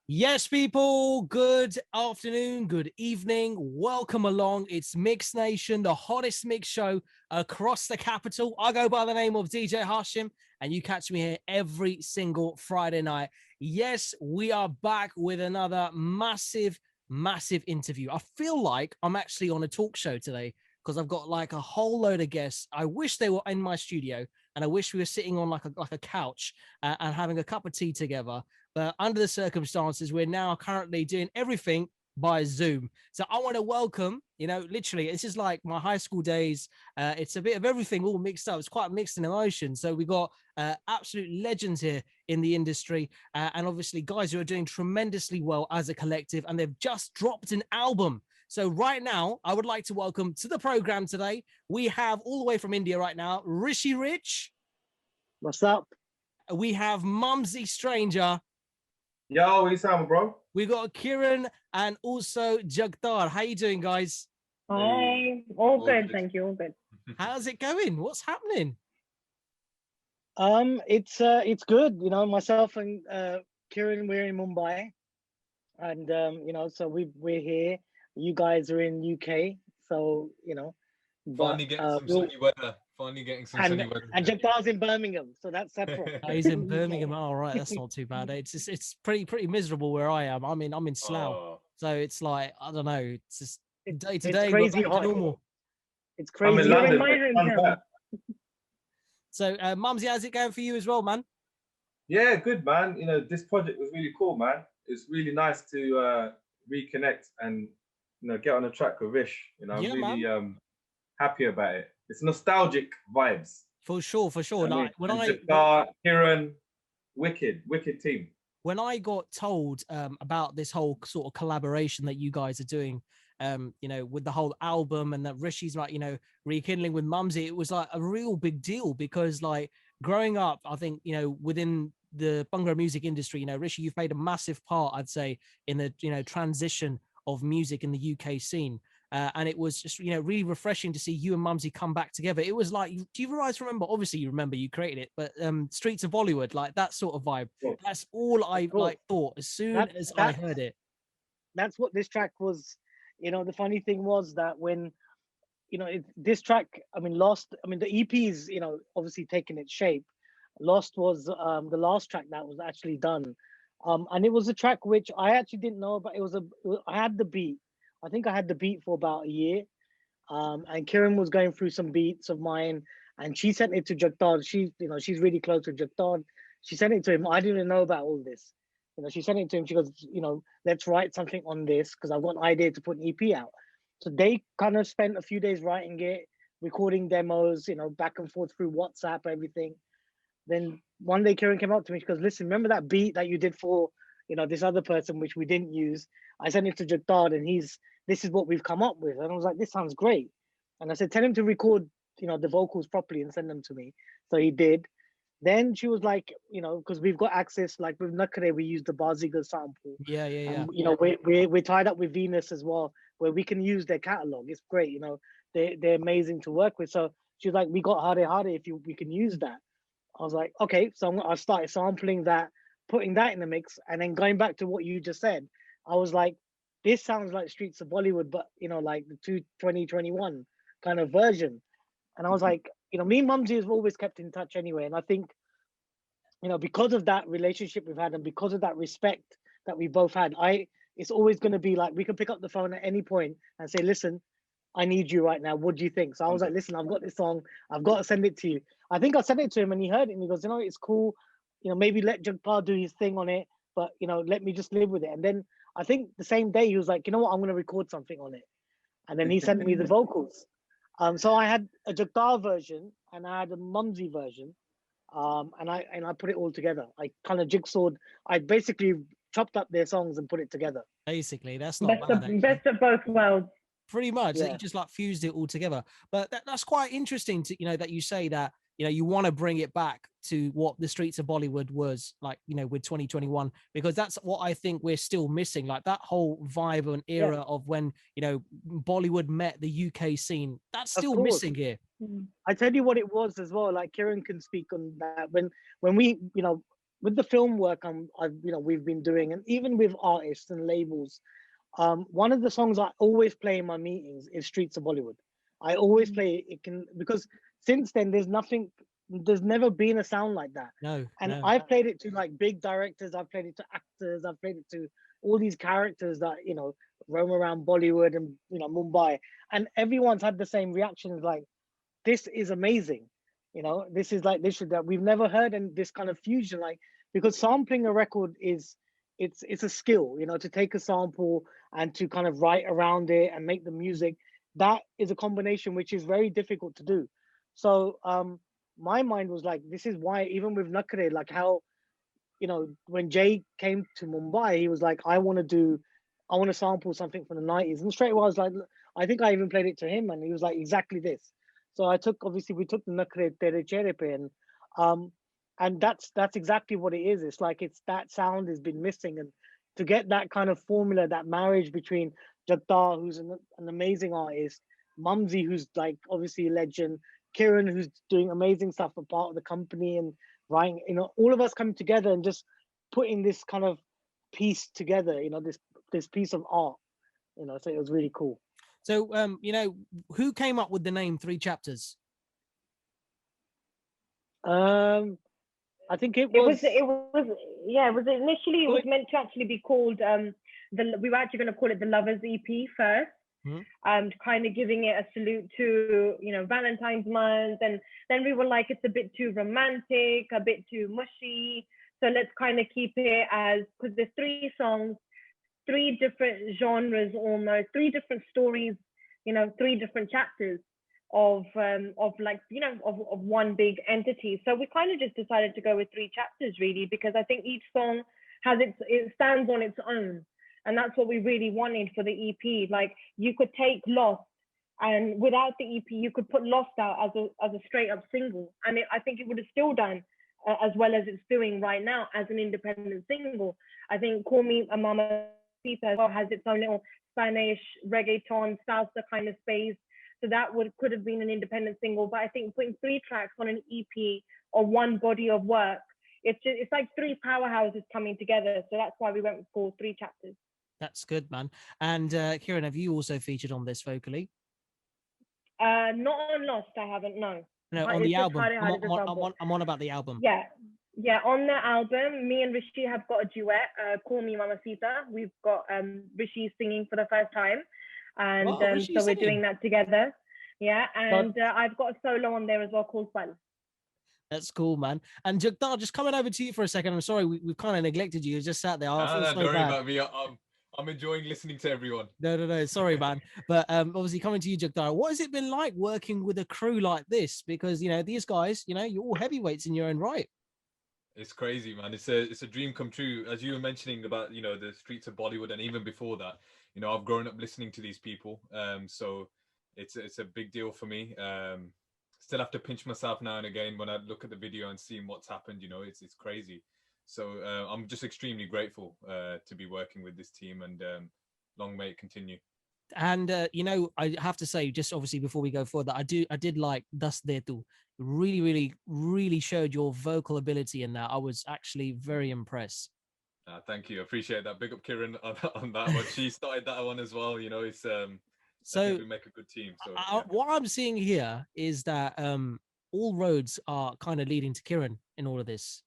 Yes, people, good afternoon, good evening. Welcome along. It's Mix Nation, the hottest mix show across the capital. I go by the name of DJ Haashim, and you catch me here every single Friday night. Yes, we are back with another massive interview. I feel like I'm actually on a talk show today because I've got like a whole load of guests. I wish they were in my studio, and I wish we were sitting on like a couch and having a cup of tea together. But under the circumstances, we're now currently doing everything by Zoom. So I want to welcome, literally, this is like my high school days. It's a bit of everything all mixed up. It's quite mixed in emotion. So we got absolute legends here in the industry, and obviously guys who are doing tremendously well as a collective, and they've just dropped an album. So right now, I would like to welcome to the program today, we have all the way from India right now, Rishi Rich. What's up? We have Mumzy Stranger. Yo, what you saying, bro? We got Kiran and also Jagtar. How you doing, guys? Hi, all good, thank you, all good. How's it going? What's happening? It's good. Myself and Kiran, we're in Mumbai, and so we're here. You guys are in UK, so Finally getting some sunny weather. Finally getting some sunny weather. And Jagtar's in Birmingham, so that's separate. He's in Birmingham. All right, that's not too bad. It's pretty miserable where I am. I'm in Slough, so it's like I don't know. It's just day to day. It's crazy hot. Normal. It's crazy. I'm in London. So, Mumsy, how's it going for you as well, man? Yeah, good, man. This project was really cool, man. It's really nice to reconnect and get on a track with Rish. I'm really happy about it. It's nostalgic vibes. For sure. Like when Kiran, wicked team. When I got told about this whole sort of collaboration that you guys are doing, with the whole album, and that Rishi's like, rekindling with Mumsy, it was like a real big deal because like growing up, I think, within the Bhangra music industry, Rishi, you've played a massive part, I'd say, in the, transition of music in the UK scene. And it was just, really refreshing to see you and Mumsy come back together. It was like, do you guys remember? Obviously, you remember you created it, but Streets of Bollywood, like that sort of vibe. Cool. That's all I thought as soon as I heard it. That's what this track was. The funny thing was that when, this track, Lost, the EP's, obviously taking its shape. Lost was the last track that was actually done. And it was a track which I actually didn't know, but I had the beat. I think I had the beat for about a year. And Kiran was going through some beats of mine, and she sent it to Jagtar. She's really close with Jagtar. She sent it to him. I didn't even know about all this. She sent it to him. She goes, let's write something on this because I've got an idea to put an EP out. So they kind of spent a few days writing it, recording demos, back and forth through WhatsApp, everything. Then one day Kiran came up to me. She goes, listen, remember that beat that you did for, this other person, which we didn't use? I sent it to Jagtar, and this is what we've come up with. And I was like, this sounds great. And I said, tell him to record, the vocals properly and send them to me. So he did. Then she was like, because we've got access, like with Nakare, we use the Bazigar sample. Yeah. And, we're tied up with Venus as well, where we can use their catalog. It's great, they're amazing to work with. So she was like, we got Hare Hare we can use that. I was like, okay. So I started sampling that, putting that in the mix, and then going back to what you just said, I was like, this sounds like Streets of Bollywood, but like the 2021 kind of version. And I was like, me and Mumsy have always kept in touch anyway. And I think, because of that relationship we've had and because of that respect that we both had, it's always going to be like, we can pick up the phone at any point and say, listen, I need you right now. What do you think? So I was like, listen, I've got this song. I've got to send it to you. I think I sent it to him and he heard it and he goes, it's cool. Maybe let Jagtar do his thing on it, but, let me just live with it. And then I think the same day he was like, you know what, I'm going to record something on it. And then he sent me the vocals. So I had a Jagtar version and I had a Mumsy version. And I put it all together. I kind of jigsawed. I basically chopped up their songs and put it together. Basically, that's not best of both worlds. Pretty much, Yeah. you just like fused it all together. But that's quite interesting to that you say that you want to bring it back to what the Streets of Bollywood was like, with 2021, because that's what I think we're still missing. Like that whole vibe and era of when Bollywood met the UK scene. That's still missing here. I tell you what it was as well. Like Kiran can speak on that. When we with the film work we've been doing, and even with artists and labels, one of the songs I always play in my meetings is Streets of Bollywood. I always play it, because since then there's never been a sound like that. No. I've played it to like big directors, I've played it to actors, I've played it to all these characters that roam around Bollywood and Mumbai, and everyone's had the same reactions, like, this is amazing. This is like this that we've never heard, and this kind of fusion, like, because sampling a record it's a skill, to take a sample and to kind of write around it and make the music. That is a combination which is very difficult to do. So my mind was like, this is why, even with Nakre, like how, when Jay came to Mumbai, he was like, I want to sample something from the 90s. And straight away I was like, I think I even played it to him, and he was like, exactly this. So we took the Nakre Tere Chere Pe, and that's exactly what it is. It's like, it's that sound has been missing, and to get that kind of formula, that marriage between Jagtar, who's an amazing artist, Mumzy, who's like obviously a legend, Kiran, who's doing amazing stuff for part of the company, and writing, all of us coming together and just putting this kind of piece together, this piece of art, so it was really cool. So, who came up with the name Three Chapters? I think it was initially it was meant to actually be called we were actually going to call it the Lovers EP first. Kind of giving it a salute to Valentine's month, and then we were like, it's a bit too romantic, a bit too mushy, so let's kind of keep it as, because there's 3 songs, 3 different genres, almost 3 different stories, 3 different chapters of one big entity. So we kind of just decided to go with 3 chapters, really, because I think each song has it stands on its own. And that's what we really wanted for the EP. Like, you could take Lost, and without the EP, you could put Lost out as a straight up single. And I think it would have still done as well as it's doing right now as an independent single. I think Call Me a Mama Sita as well has its own little Spanish reggaeton salsa kind of space. So that could have been an independent single. But I think putting 3 tracks on an EP or one body of work, it's like 3 powerhouses coming together. So that's why we went for 3 chapters. That's good, man. And Kiran, have you also featured on this vocally? Not on Lost, I haven't, no. No, on the album. I'm on about the album. Yeah, on the album, me and Rishi have got a duet, Call Me Mamacita. We've got Rishi singing for the first time. And so we're doing that together. Yeah, and I've got a solo on there as well called Fun. That's cool, man. And Jagtar, just coming over to you for a second. I'm sorry, we've kind of neglected you. You just sat there. Don't worry about me. I'm enjoying listening to everyone. No. Sorry, man. But obviously coming to you, Jagtar, what has it been like working with a crew like this? Because, these guys, you're all heavyweights in your own right. It's crazy, man. It's a dream come true. As you were mentioning about, the streets of Bollywood, and even before that, I've grown up listening to these people. So it's a big deal for me. Still have to pinch myself now and again when I look at the video and seeing what's happened. It's crazy. So I'm just extremely grateful to be working with this team, and long may it continue. And I have to say, just obviously before we go forward, that I did like Das Detu. Really, really, really showed your vocal ability in that. I was actually very impressed. Thank you. I appreciate that. Big up Kiran on that one. She started that one as well. It's so I think we make a good team. So what I'm seeing here is that all roads are kind of leading to Kiran in all of this.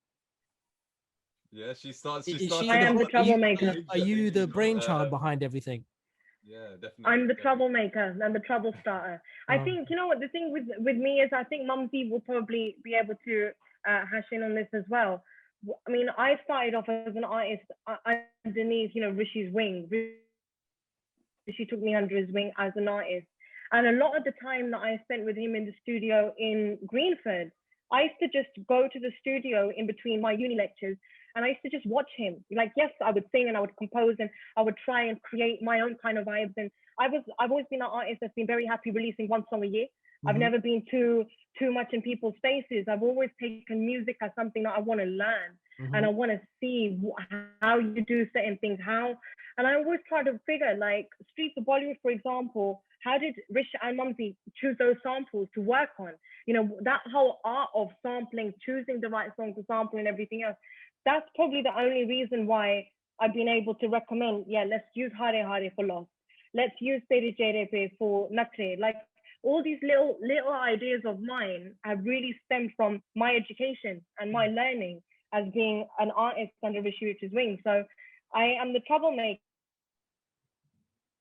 Yeah, she starts. I am the troublemaker. Are you the brainchild behind everything? Yeah, definitely. I'm the troublemaker. I'm the trouble starter. I think, what the thing with me is, I think Mumzy will probably be able to hash in on this as well. I mean, I started off as an artist underneath, Rishi's wing. Rishi took me under his wing as an artist. And a lot of the time that I spent with him in the studio in Greenford, I used to just go to the studio in between my uni lectures, and I used to just watch him. Like, yes, I would sing and I would compose and I would try and create my own kind of vibes. And I've always been an artist that's been very happy releasing 1 song a year. I've never been too much in people's faces. I've always taken music as something that I want to learn, and I want to see how you do certain things, and I always try to figure, like Streets of Bollywood, for example, how did Rishi and Mumzy choose those samples to work on? That whole art of sampling, choosing the right song to sample and everything else. that's probably the only reason why I've been able to recommend, yeah, let's use Hare Hare for Lost. Let's use Tere Chere Pe for Nakre. Like all these little ideas of mine have really stemmed from my education and my learning as being an artist under Rishi Rich's wing. So I am the troublemaker,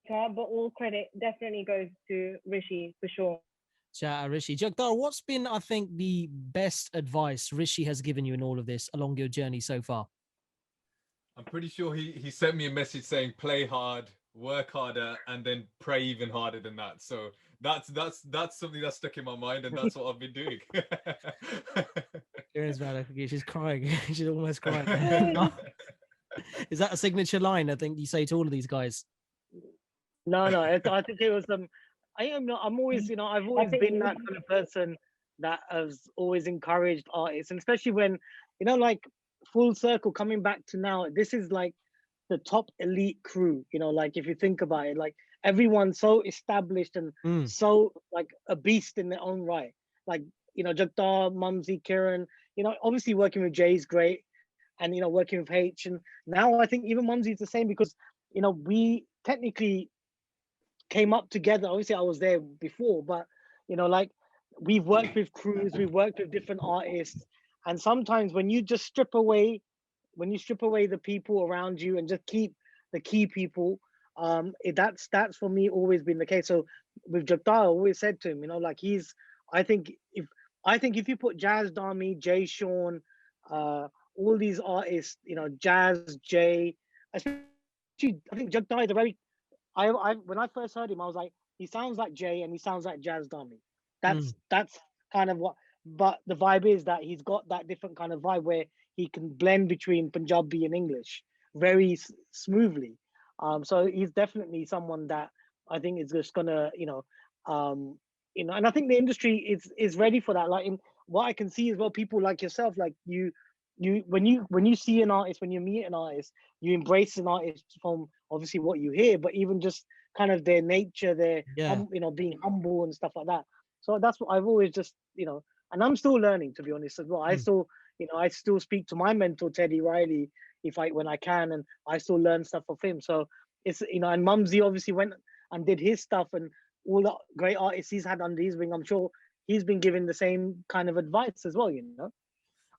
but all credit definitely goes to Rishi for sure. Rishi. Jagtar, what's been, I think, the best advice Rishi has given you in all of this along your journey so far? I'm pretty sure he sent me a message saying play hard, work harder, and then pray even harder than that. So that's something that's stuck in my mind, and that's what I've been doing. She's crying. She's almost crying. Is that a signature line? I think you say to all of these guys. No, I think it was I'm always, I've always been that kind of person that has always encouraged artists, and especially when, like full circle coming back to now, this is like the top elite crew, like if you think about it, like everyone's so established and so like a beast in their own right. Like, Jagtar, Mumzy, Kiran, obviously working with Jay is great, and, working with H. And now I think even Mumzy is the same because, we technically came up together. Obviously I was there before, but like we've worked with crews, we've worked with different artists, and sometimes when you just strip away the people around you and just keep the key people, that's for me always been the case. So with Jagtar, I always said to him, like I think if you put Jazz Dami, Jay Sean, all these artists, Jazz, Jay, especially I think Jagtar is a very when I first heard him, I was like, he sounds like Jay and he sounds like Jazz Dami. That's kind of what, but the vibe is that he's got that different kind of vibe where he can blend between Punjabi and English very smoothly. So he's definitely someone that I think is just gonna, and I think the industry is ready for that. Like in what I can see as well, people like yourself, like when you see an artist, when you meet an artist, you embrace an artist from obviously what you hear, but even just kind of their nature, their being humble and stuff like that. So that's what I've always just, and I'm still learning, to be honest as well. I still speak to my mentor Teddy Riley when I can, and I still learn stuff of him. So it's, and Mumzy obviously went and did his stuff, and all the great artists he's had under his wing, I'm sure he's been giving the same kind of advice as well,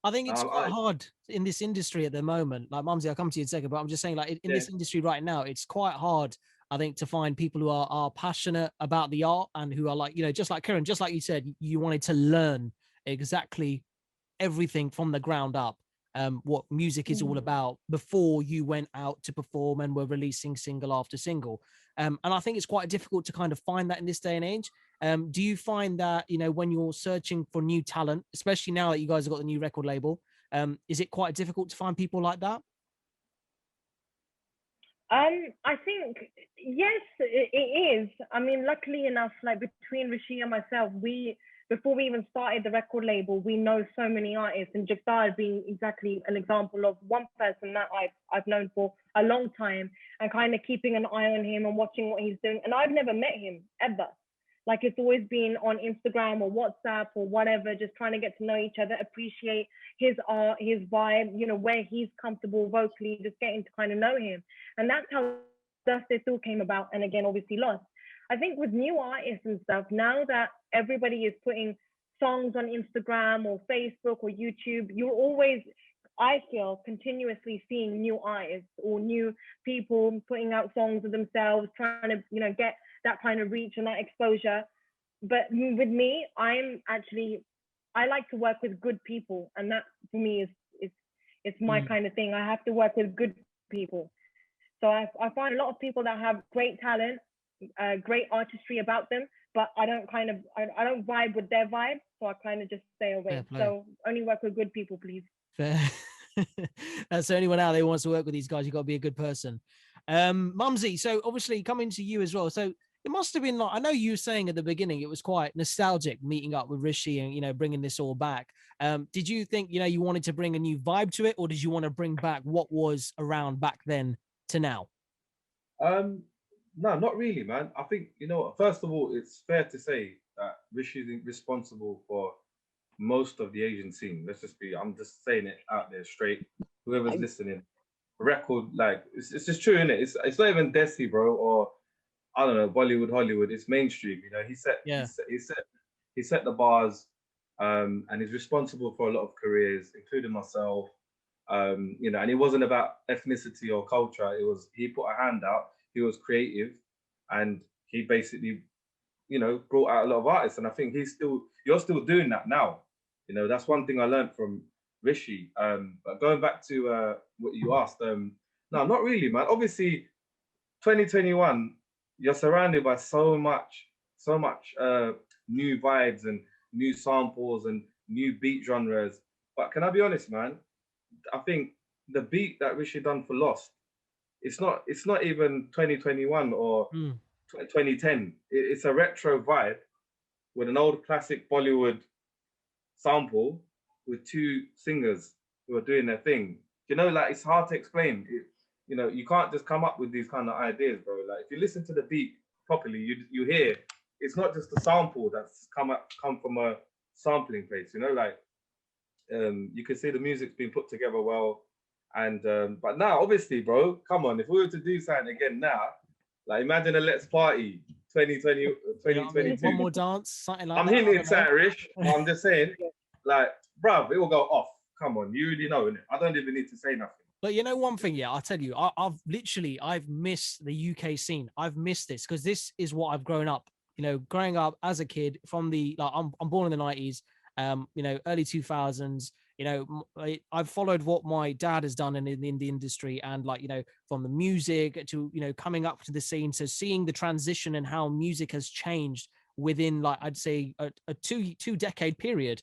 I think it's quite hard in this industry at the moment. Like Mumzy, I'll come to you in a second, but I'm just saying, like in this industry right now, it's quite hard, I think, to find people who are passionate about the art and who are like, just like Kiran, just like you said, you wanted to learn exactly everything from the ground up, what music is all about before you went out to perform and were releasing single after single. And I think it's quite difficult to kind of find that in this day and age. Do you find that, when you're searching for new talent, especially now that you guys have got the new record label, is it quite difficult to find people like that? I think, yes, it is. I mean, luckily enough, like between Rishi and myself, before we even started the record label, we know so many artists, and Jagtar being exactly an example of one person that I've known for a long time, and kind of keeping an eye on him and watching what he's doing. And I've never met him ever. Like it's always been on Instagram or WhatsApp or whatever, just trying to get to know each other, appreciate his art, his vibe, where he's comfortable vocally, just getting to kind of know him. And that's how Dust It Still came about. And again, obviously Lost. I think with new artists and stuff, now that everybody is putting songs on Instagram or Facebook or YouTube, you're always, I feel, continuously seeing new artists or new people putting out songs of themselves, trying to, get that kind of reach and that exposure. But with me, I like to work with good people, and that for me is my kind of thing. I have to work with good people. So I find a lot of people that have great talent, great artistry about them, but I don't vibe with their vibe, so I kind of just stay away. So only work with good people, please. Fair. That's anyone out there who wants to work with these guys, you've got to be a good person. Mumzy, so obviously coming to you as well. So it must have been like, I know you were saying at the beginning it was quite nostalgic meeting up with Rishi and bringing this all back. Did you think you wanted to bring a new vibe to it, or did you want to bring back what was around back then to now? No, not really, man. I think first of all, it's fair to say that Rishi is responsible for most of the Asian scene. I'm just saying it out there straight. whoever's listening. Record, like it's just true, isn't it? It's not even Desi, bro, or I don't know, Bollywood, Hollywood. It's mainstream. You know, he set the bars, and he's responsible for a lot of careers, including myself. You know, and it wasn't about ethnicity or culture. He put a hand out. He was creative, and he basically, you know, brought out a lot of artists. And I think you're still doing that now. You know, that's one thing I learned from Rishi. But going back to what you asked, no, not really, man. Obviously, 2021, you're surrounded by so much new vibes and new samples and new beat genres. But can I be honest, man? I think the beat that Rishi done for Lost, it's not even 2021 or 2010. It's a retro vibe with an old classic Bollywood sample with two singers who are doing their thing. You know, like it's hard to explain. You know, you can't just come up with these kind of ideas, bro. Like if you listen to the beat properly, you hear it's not just a sample that's come from a sampling place. You know, like you can see the music's been put together well. And but now, obviously, bro, come on, if we were to do something again now, like imagine a Let's Party 2020, 2022. One more dance, something like I'm that. hinting at Rish, but I'm just saying, like, bruv, it will go off. Come on, you already know, innit? I don't even need to say nothing. But you know one thing, yeah, I'll tell you, I've missed the UK scene. I've missed this because this is what I've grown up. You know, growing up as a kid from I'm born in the 90s, you know, early 2000s. You know, I've followed what my dad has done in the industry, and like, you know, from the music to, you know, coming up to the scene. So seeing the transition and how music has changed within, like, I'd say a two decade period,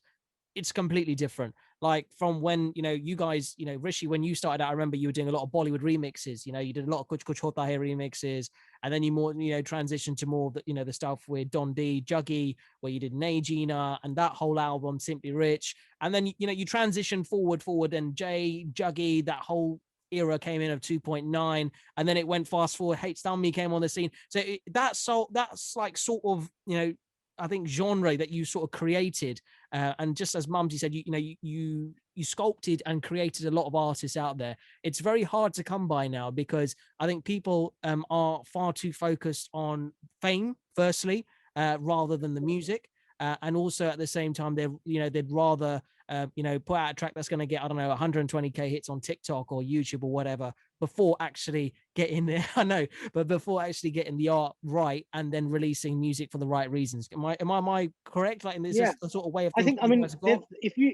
it's completely different. Like from when, you know, you guys, you know, Rishi, when you started out, I remember you were doing a lot of Bollywood remixes. You know, you did a lot of Kuch Kuch Hota Hai remixes, and then you more, you know, transitioned to more, you know, the stuff with Don D, Juggy, where you did Nay Gina and that whole album, Simply Rich. And then, you know, you transitioned forward, and Jay, Juggy, that whole era came in of 2.9, and then it went fast forward. Hate Stun Me came on the scene. So that's like sort of, you know, I think genre that you sort of created, and just as Mumzy said, you sculpted and created a lot of artists out there. It's very hard to come by now because I think people are far too focused on fame, firstly, rather than the music, and also at the same time they'd rather put out a track that's going to get, I don't know, 120k hits on TikTok or YouTube or whatever before actually getting there. I know, but before actually getting the art right and then releasing music for the right reasons. Am I correct? Like, is this the sort of way of thinking? I think,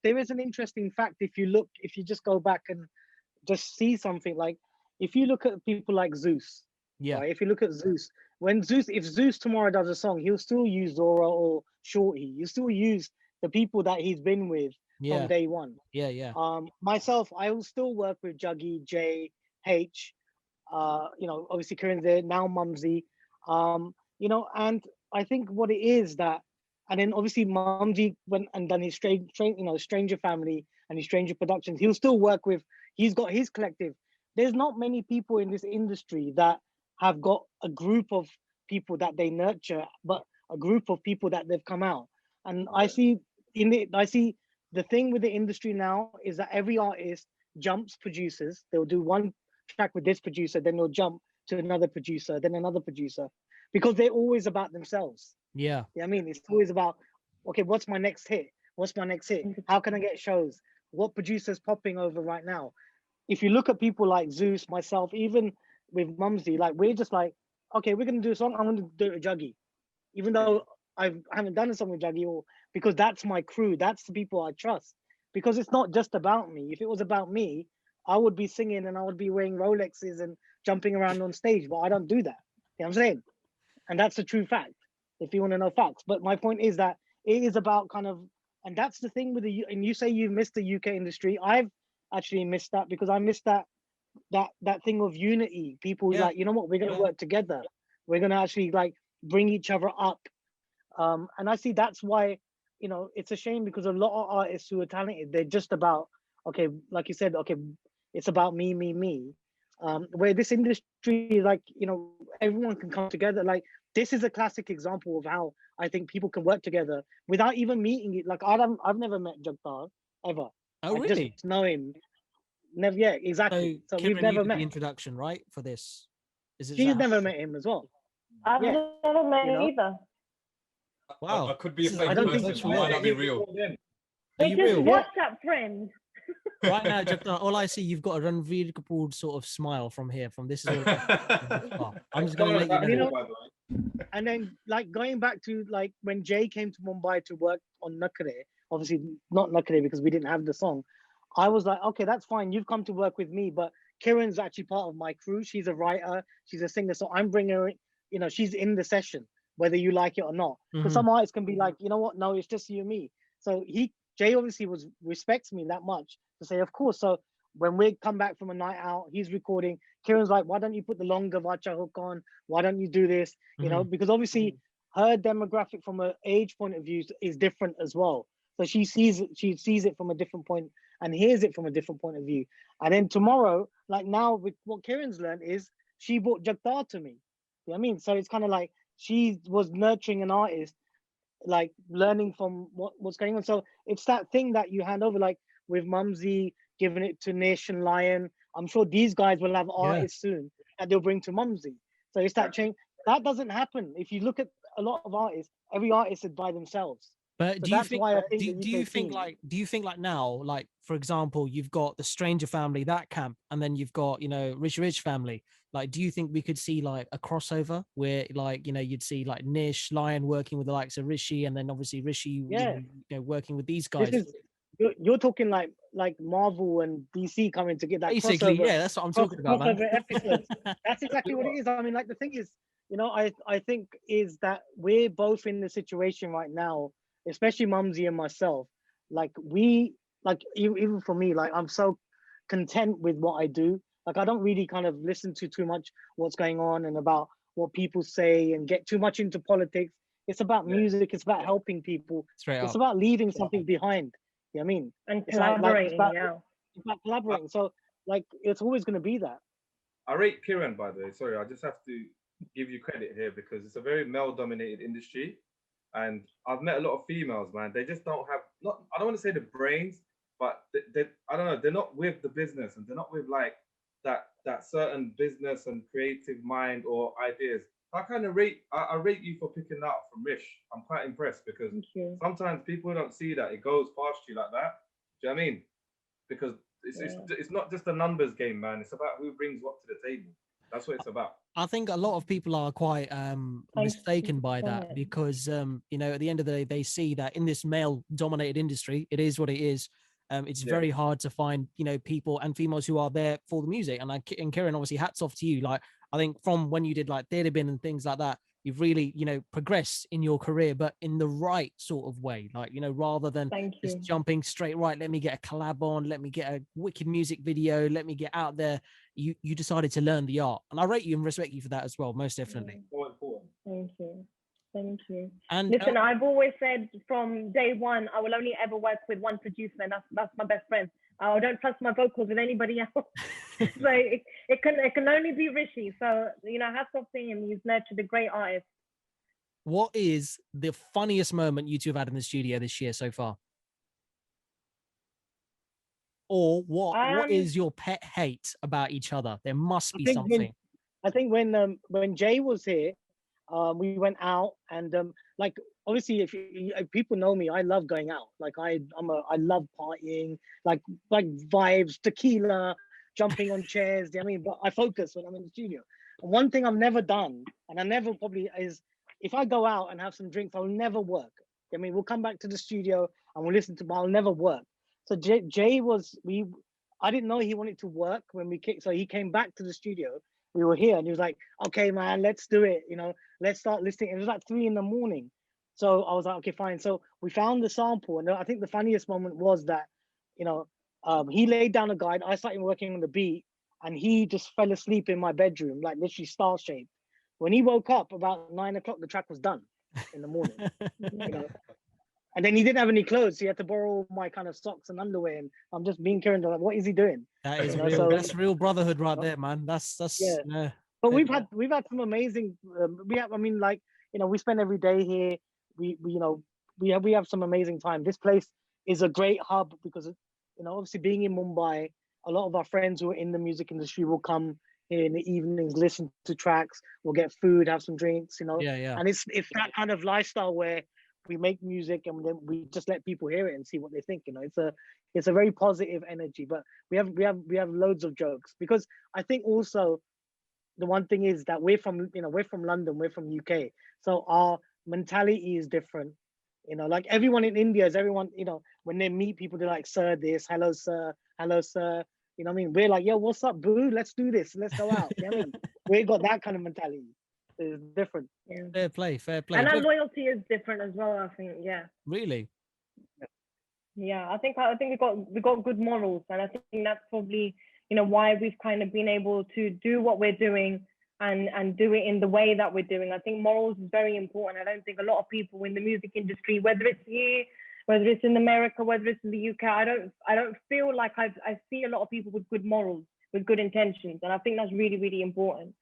there is an interesting fact. If you just go back and just see something, like if you look at people like Zeus, right? If you look at Zeus, if Zeus tomorrow does a song, he'll still use Zora or Shorty. He'll still use the people that he's been with from day one. Myself, I will still work with Juggy, J, H, obviously Kiranee there, now Mumzy, and I think what it is that, and then obviously Mumzy went and done his Stranger Family and his Stranger Productions. He'll still work with, he's got his collective. There's not many people in this industry that have got a group of people that they nurture, but a group of people that they've come out. And I see the thing with the industry now is that every artist jumps producers. They'll do one track with this producer, then they'll jump to another producer, then another producer, because they're always about themselves. Yeah. I mean, it's always about, okay, what's my next hit? What's my next hit? How can I get shows? What producer's popping over right now? If you look at people like Zeus, myself, even with Mumzy, like we're just like, okay, we're gonna do a song. I'm gonna do it with Juggy, even though I haven't done a song with Juggy, or because that's my crew, that's the people I trust. Because it's not just about me. If it was about me, I would be singing and I would be wearing Rolexes and jumping around on stage, but I don't do that. You know what I'm saying? And that's the true fact, if you want to know facts. But my point is that it is about kind of, and that's the thing with and you say you've missed the UK industry. I've actually missed that because I missed that thing of unity. People like, you know what, we're going to work together. We're going to actually like bring each other up. And I see that's why, it's a shame because a lot of artists who are talented, they're just about, okay, like you said, okay, it's about me, me, me. Where this industry, like, everyone can come together. Like, this is a classic example of how I think people can work together without even meeting it. Like, I've never met Jagtar ever. Oh, really? I just know him. Never, yeah, exactly. So we've Kiran, never you did met. the introduction, right, for this? She's never met him as well. I've Yeah, never met you know? either. Wow. I could be a This is fake I don't person. think I might not be real. Are We're you just real? Yeah. WhatsApp friends. Right now, Jagtar, all I see, you've got a unreadable sort of smile from here. From this is all. I'm just gonna let you know. And, you know, and then like going back to like when Jay came to Mumbai to work on Nakare, obviously not Nakare because we didn't have the song. I was like, okay, that's fine. You've come to work with me, but Kiran's actually part of my crew. She's a writer, she's a singer, so I'm bringing her. You know, she's in the session, whether you like it or not. Because some artists can be like, you know what? No, it's just you and me. So Jay obviously respects me that much to say, of course. So when we come back from a night out, he's recording. Kiran's like, why don't you put the longer Vacha hook on? Why don't you do this? You know, because obviously her demographic from an age point of view is different as well. So she sees it from a different point and hears it from a different point of view. And then tomorrow, like now, with what Kiran's learned is she brought Jagtar to me. You know what I mean? So it's kind of like she was nurturing an artist, like learning from what's going on. So it's that thing that you hand over, like with Mumzy giving it to Nish and Lion. I'm sure these guys will have artists soon that they'll bring to Mumzy. So it's that change. That doesn't happen. If you look at a lot of artists, every artist is by themselves. But So do you that's think? why I think Do you think like now, like for example, you've got the Stranger family, that camp, and then you've got Rishi Rich family. Like, do you think we could see like a crossover where like you'd see like Nish, Lion working with the likes of Rishi, and then obviously Rishi, working with these guys. You're talking like Marvel and DC coming to get that Basically, crossover. Yeah, that's what I'm talking about, man. Crossover episodes. That's exactly what it is. I mean, like the thing is, I think is that we're both in the situation right now, especially Mumzy and myself. Like even for me, like I'm so content with what I do. Like I don't really kind of listen to too much what's going on and about what people say and get too much into politics. It's about music. It's about helping people. It's about leaving something behind. You know what I mean? And collaborating, it's about collaborating. So like it's always going to be that. I rate Kiran, by the way. Sorry, I just have to give you credit here because it's a very male-dominated industry, and I've met a lot of females, man. They just don't have I don't want to say the brains, but they I don't know. They're not with the business, and they're not with like that certain business and creative mind or ideas. I kind of rate you for picking that up from Rish. I'm quite impressed because sometimes people don't see that it goes past you like that. Do you know what I mean? Because it's not just a numbers game, man. It's about who brings what to the table. That's what it's about. I think a lot of people are quite mistaken by that because at the end of the day they see that in this male-dominated industry, it is what it is. It's very hard to find people and females who are there for the music. And Kiran, obviously, hats off to you. Like I think from when you did like Theatre Bin and things like that, you've really progressed in your career, but in the right sort of way. Like rather than just jumping straight right. Let me get a collab on. Let me get a wicked music video. Let me get out there. You decided to learn the art, and I rate you and respect you for that as well. Most definitely. Thank you. And listen, I've always said from day one, I will only ever work with one producer, and that's my best friend. I don't trust my vocals with anybody else. So it can only be Rishi. So hats off to him. He's nurtured a great artist. What is the funniest moment you two have had in the studio this year so far? Or what is your pet hate about each other? There must be something. I think when Jay was here, we went out and like obviously if people know me, I love going out. Like I love partying, like vibes, tequila, jumping on chairs. I mean, but I focus when I'm in the studio. And one thing I've never done, and I never probably is, if I go out and have some drinks, I'll never work. I mean, we'll come back to the studio and we'll listen but I'll never work. So Jay I didn't know he wanted to work when we kicked. So he came back to the studio. We were here and he was like, okay, man, let's do it. Let's start listening. It was like 3 a.m. So I was like, okay, fine. So we found the sample. And I think the funniest moment was that, he laid down a guide. I started working on the beat and he just fell asleep in my bedroom, like literally star shaped. When he woke up about 9 o'clock, the track was done in the morning, And then he didn't have any clothes. So he had to borrow my kind of socks and underwear. And I'm just being Kiran, like, what is he doing? That is real. That's real brotherhood right there, man. That's But we've had some amazing. We spend every day here. We have some amazing time. This place is a great hub because obviously being in Mumbai, a lot of our friends who are in the music industry will come here in the evenings, listen to tracks, we'll get food, have some drinks, you know. Yeah. And it's that kind of lifestyle where we make music and then we just let people hear it and see what they think. You know, it's a very positive energy. But we have loads of jokes, because I think also the one thing is that we're from London, we're from UK, so our mentality is different. You know, like everyone in India is everyone. You know, when they meet people, they're like, "Sir, this, hello, sir." You know what I mean? We're like, "Yo, what's up, boo? Let's do this. Let's go out." You know what I mean? We got that kind of mentality. It's different. Yeah. Fair play. And our loyalty is different as well, I think. Yeah. Really? Yeah, I think we got good morals, and I think that's probably, you know, why we've kind of been able to do what we're doing and do it in the way that we're doing. I think morals is very important. I don't think a lot of people in the music industry, whether it's here, whether it's in America, whether it's in the UK, I don't feel like I see a lot of people with good morals, with good intentions, and I think that's really, really important.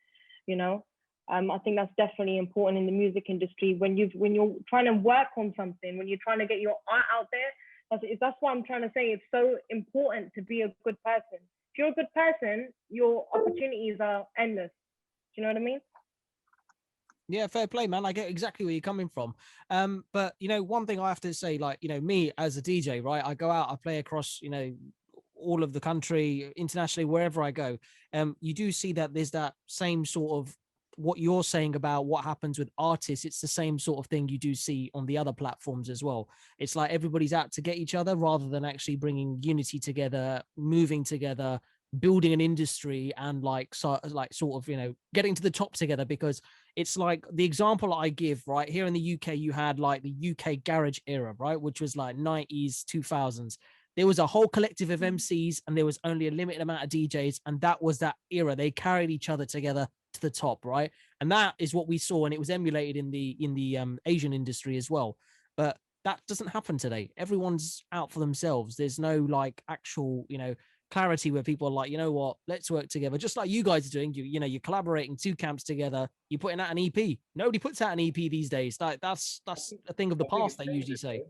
You know, I think that's definitely important in the music industry when you're trying to work on something, when you're trying to get your art out there. That's what I'm trying to say. It's so important to be a good person. If you're a good person, your opportunities are endless. Do you know what I mean? Yeah, fair play, man. I get exactly where you're coming from. But you know, one thing I have to say, like, you know, me as a DJ, right? I go out, I play across, you know, all of the country, internationally, wherever I go. You do see that there's that same sort of what you're saying about what happens with artists. It's the same sort of thing you do see on the other platforms as well. It's like everybody's out to get each other rather than actually bringing unity together, moving together, building an industry, and like sort of, you know, getting to the top together. Because it's like the example I give, right, here in the UK, you had like the UK garage era, right, which was like 90s, 2000s. There was a whole collective of MCs and there was only a limited amount of DJs, and that was that era. They carried each other together to the top, right? And that is what we saw, and it was emulated in the Asian industry as well. But that doesn't happen today. Everyone's out for themselves. There's no like actual, you know, clarity where people are like, you know what, let's work together. Just like you guys are doing. You know, you're collaborating two camps together. You're putting out an EP. Nobody puts out an EP these days. Like that's a thing of the past, they usually say.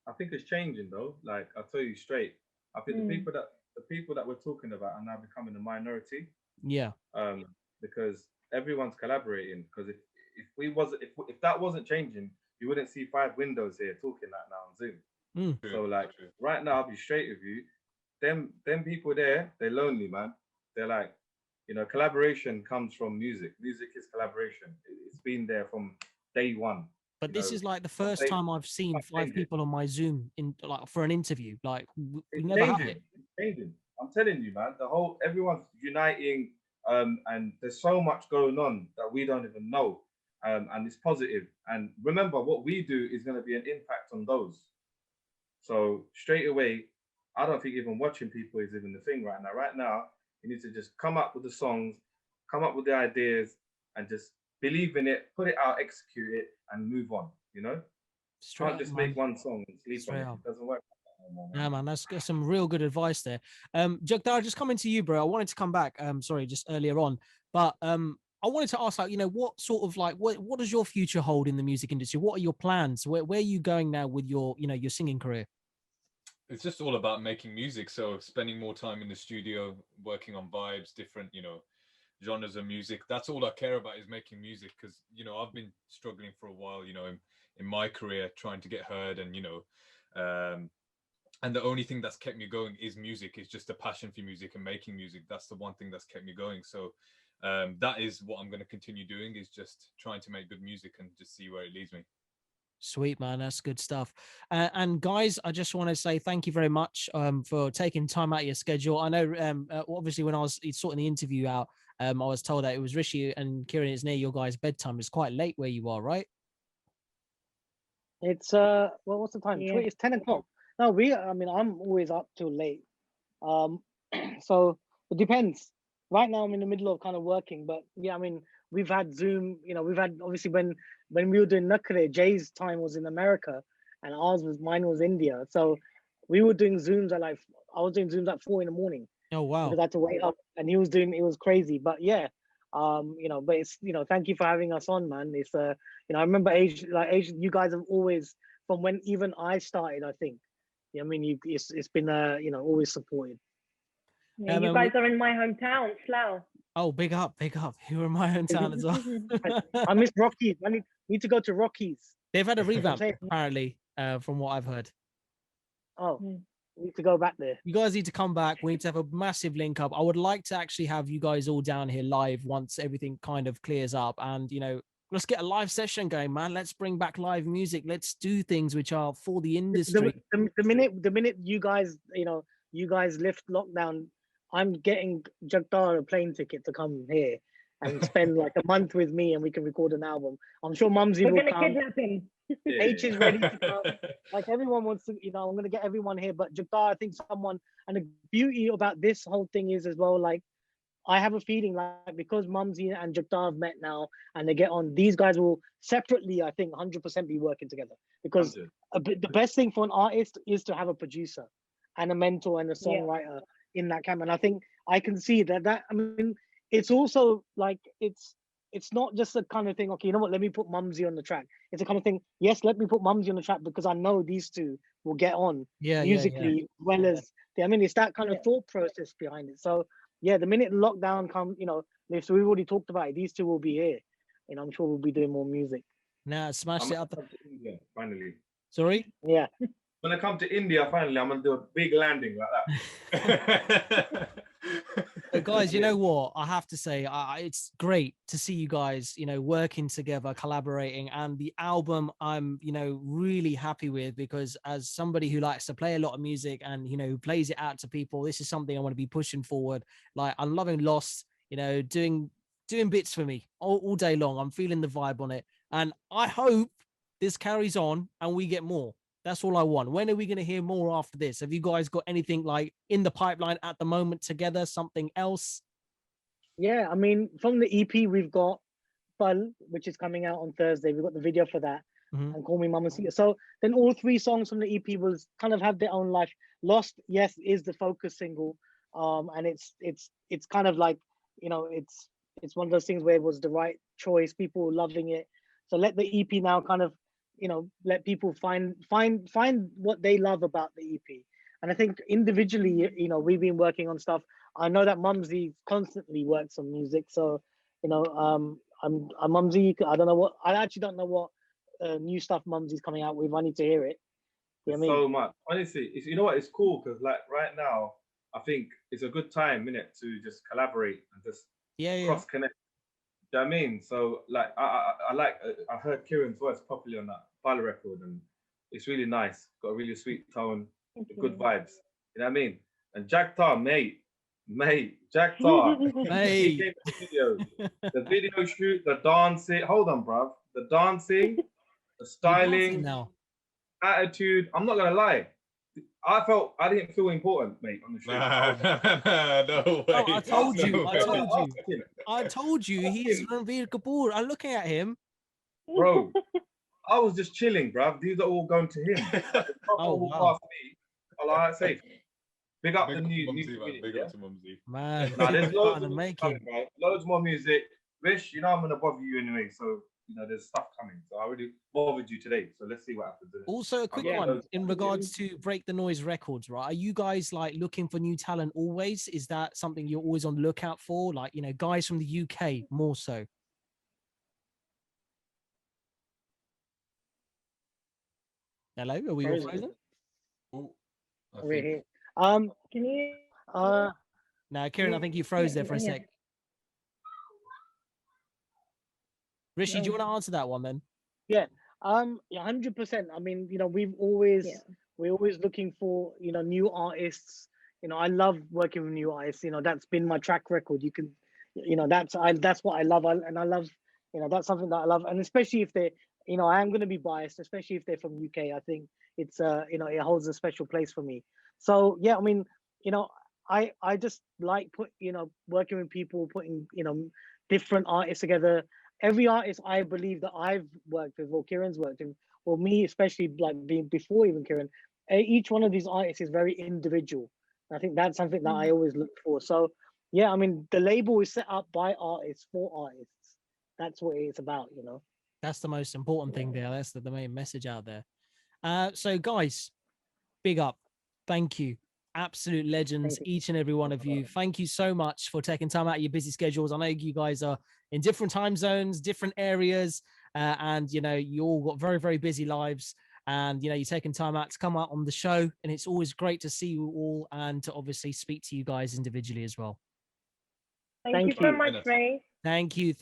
I think it's changing though. Like I'll tell you straight. I think the people that we're talking about are now becoming a minority. Yeah. Because everyone's collaborating. Because if that wasn't changing, you wouldn't see five windows here talking like now on Zoom. So like right now, I'll be straight with you. Them people there, they're lonely, man. They're like, you know, collaboration comes from music. Music is collaboration. It's been there from day one. But this is like the first time I've seen five people on my Zoom in like for an interview. Like we never have it. It's changing. I'm telling you, man. Everyone's uniting, and there's so much going on that we don't even know, and it's positive. And remember, what we do is going to be an impact on those. So straight away, I don't think even watching people is even the thing right now. Right now, you need to just come up with the songs, come up with the ideas, and just believe in it, put it out, execute it, and move on. You know, can't just make one song and sleep on it. It doesn't work like that anymore, man. Yeah, man, that's some real good advice there. Jagtar, just coming to you, bro. I wanted to come back. Sorry, just earlier on, but I wanted to ask, like, you know, what sort of like what does your future hold in the music industry? What are your plans? Where are you going now with your, you know, your singing career? It's just all about making music. So spending more time in the studio, working on vibes, different, you know, genres of music. That's all I care about, is making music. Because, you know, I've been struggling for a while, you know, in my career, trying to get heard, and, you know, and the only thing that's kept me going is music. It's just a passion for music and making music. That's the one thing that's kept me going. So that is what I'm going to continue doing, is just trying to make good music and just see where it leads me. Sweet, man, that's good stuff. And guys, I just want to say thank you very much for taking time out of your schedule. I know obviously when I was sorting the interview out, I was told that it was Rishi and Kiranee, it's near your guys' bedtime. It's quite late where you are, right? It's well, what's the time? Yeah. It's 10 o'clock. No, I mean, I'm always up till late. So it depends. Right now I'm in the middle of kind of working, but yeah, I mean, we've had Zoom, you know, we've had obviously when we were doing Nakre, Jay's time was in America and mine was India. So we were doing Zooms at like, I was doing Zooms at 4 a.m. Oh, wow. because I had to wait up, and it was crazy. But yeah, you know, but it's, you know, thank you for having us on, man. It's you know, I remember Age, you guys have always, from when even I started, I think, I mean, it's been you know, always supported. Yeah, you guys are in my hometown, Slough. Oh, big up, big up. You're in my hometown as well. I miss Rockies. I need to go to Rockies. They've had a revamp, apparently, from what I've heard. Oh, we need to go back there. You guys need to come back. We need to have a massive link up. I would like to actually have you guys all down here live once everything kind of clears up. And, you know, let's get a live session going, man. Let's bring back live music. Let's do things which are for the industry. The minute you guys lift lockdown, I'm getting Jagtar a plane ticket to come here and spend like a month with me, and we can record an album. I'm sure Mumzy will come. We're gonna kidnap him. H is ready to come. Like everyone wants to, you know, I'm gonna get everyone here. But Jagtar, I think someone, and the beauty about this whole thing is as well, like I have a feeling like because Mumzy and Jagtar have met now and they get on, these guys will separately, I think, 100% be working together. Because the best thing for an artist is to have a producer and a mentor and a songwriter in that camp. And I think I can see that. I mean, it's also like it's not just a kind of thing. Okay, you know what? Let me put Mumzy on the track. It's a kind of thing. Yes, let me put Mumzy on the track because I know these two will get on musically as well as. I mean, it's that kind of thought process behind it. So yeah, the minute lockdown comes, you know, so we've already talked about it. These two will be here, and I'm sure we'll be doing more music. Nah, smashed it up. India, finally. Sorry? Yeah. When I come to India, finally, I'm gonna do a big landing like that. But guys, you know what? I have to say, it's great to see you guys, you know, working together, collaborating, and the album I'm, you know, really happy with because as somebody who likes to play a lot of music and, you know, who plays it out to people, this is something I want to be pushing forward. Like I'm loving Lost, you know, doing bits for me all day long. I'm feeling the vibe on it, and I hope this carries on and we get more. That's all I want. When are we going to hear more after this? Have you guys got anything like in the pipeline at the moment together? Something else? Yeah, I mean, from the EP, we've got Fun, which is coming out on Thursday. We've got the video for that, and Call Me Mama Sita. So then all three songs from the EP will kind of have their own life. Lost, yes, is the focus single, and it's kind of like, you know, it's one of those things where it was the right choice. People loving it. So let the EP now kind of, you know, let people find what they love about the EP. And I think individually, you know, we've been working on stuff. I know that Mumzy constantly works on music, so you know, I'm Mumzy. I actually don't know what new stuff Mumzy's coming out with. I need to hear it. You know what I mean? So much. Honestly, you know what? It's cool because like right now, I think it's a good time, innit, to just collaborate and just cross connect. Do you know what I mean? So like I heard Kieran's voice properly on that Bala record, and it's really nice. Got a really sweet tone, good vibes. You know what I mean? And Jagtar, mate, Jagtar, mate. The video shoot, the dancing. Hold on, bruv. The dancing, the styling, attitude. I'm not gonna lie. I didn't feel important, mate, on the shoot. No way. Oh, I told you he's Ranveer Kapoor. I'm looking at him. Bro, I was just chilling, bruv. These are all going to him. Past me. All right, safe. Big up the new Mumzy, big up to Mumzy. Man, there's loads of music coming, bro. Loads more music. Rish, you know I'm gonna bother you anyway, so you know there's stuff coming. So I already bothered you today. So let's see what happens. Also, a quick one in regards to Break the Noise Records, right? Are you guys like looking for new talent always? Is that something you're always on the lookout for? Like, you know, guys from the UK more so. Hello, are we all frozen? Oh, We're here. Can you? No, Kieran, I think you froze there for a sec. Rishi, do you want to answer that one then? Yeah, 100%. I mean, you know, we're always looking for, you know, new artists. You know, I love working with new artists. You know, that's been my track record. You can, you know, that's what I love, and I love, you know, that's something that I love, and especially if they, you know, I am going to be biased, especially if they're from UK. I think it's, you know, it holds a special place for me. So yeah, I mean, you know, I just like working with people, putting, you know, different artists together. Every artist I believe that I've worked with, or Kieran's worked with, or me especially, like being before even Kieran, each one of these artists is very individual. I think that's something that I always look for. So yeah, I mean, the label is set up by artists for artists. That's what it's about, you know. That's the most important thing there. That's the main message out there. So guys, big up. Thank you. absolute legends, each and every one of you. Thank you so much for taking time out of your busy schedules. I know you guys are in different time zones, different areas, and you know, you all got very, very busy lives. And you know, you're taking time out to come out on the show, and it's always great to see you all and to obviously speak to you guys individually as well. Thank you so much, Ray. Thank you.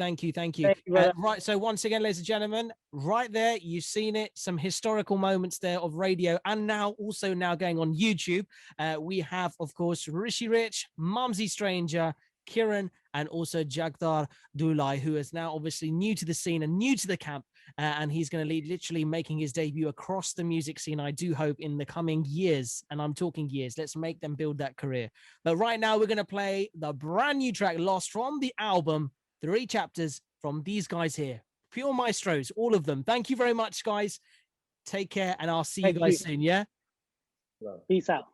Right, so once again, ladies and gentlemen, right there, you've seen it, some historical moments there of radio, and now also now going on YouTube. We have, of course, Rishi Rich, Mumzy Stranger, Kiran, and also Jagtar Dulai, who is now obviously new to the scene and new to the camp, and he's going to be literally making his debut across the music scene, I do hope, in the coming years, and I'm talking years. Let's make them build that career. But right now, we're going to play the brand new track, Lost, from the album 3 Chapters, from these guys here. Pure maestros, all of them. Thank you very much, guys. Take care, and I'll see you guys soon, yeah? Peace out.